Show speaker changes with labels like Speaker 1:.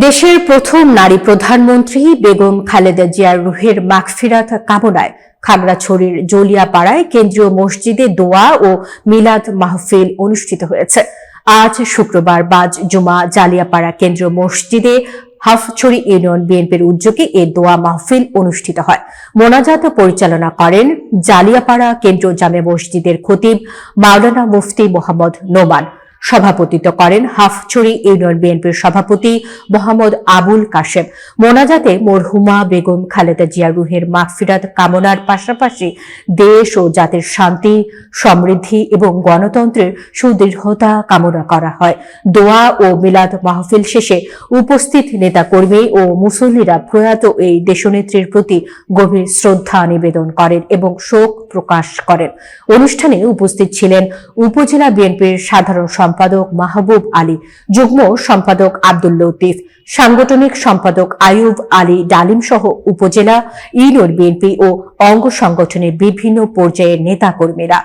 Speaker 1: দেশের প্রথম নারী প্রধানমন্ত্রী বেগম খালেদা জিয়ার রুহের মাগফিরাত কামনায় খাগড়াছড়ির জলিয়াপাড়ায় কেন্দ্রীয় মসজিদে দোয়া ও মিলাদ মাহফিল অনুষ্ঠিত হয়েছে। আজ শুক্রবার বাজ জুমা জালিয়াপাড়া কেন্দ্রীয় মসজিদে হাফছড়ি ইউনিয়ন বিএনপির উদ্যোগে এ দোয়া মাহফিল অনুষ্ঠিত হয়। মোনাজাত পরিচালনা করেন জালিয়াপাড়া কেন্দ্রীয় জামে মসজিদের খতিব মাওলানা মুফতি মোহাম্মদ নোমান। সভাপতিত্ব করেন হাফছড়ি ইউনিয়ন বিএনপির সভাপতি মোহাম্মদ আবুল কাশেম। মোনাজাতে মরহুমা বেগম খালেদা জিয়ার রুহের মাগফিরাত কামনার পাশাপাশি দেশ ও জাতির শান্তি, সমৃদ্ধি এবং গণতন্ত্রের সুদৃঢ়তা কামনা করা হয়। দোয়া ও মিলাদ মাহফিল শেষে উপস্থিত নেতাকর্মী ও মুসল্লিরা প্রয়াত এই দেশনেত্রীর প্রতি গভীর শ্রদ্ধা নিবেদন করেন এবং শোক প্রকাশ করেন। অনুষ্ঠানে উপস্থিত ছিলেন উপজেলা বিএনপির সাধারণ সম্পাদক মাহবুব আলী, যুগ্ম সম্পাদক আব্দুল লতিফ, সাংগঠনিক সম্পাদক আইয়ুব আলী ডালিম সহ উপজেলা, ইউনিয়ন বিএনপি ও অঙ্গ সংগঠনের বিভিন্ন পর্যায়ের নেতাকর্মীরা।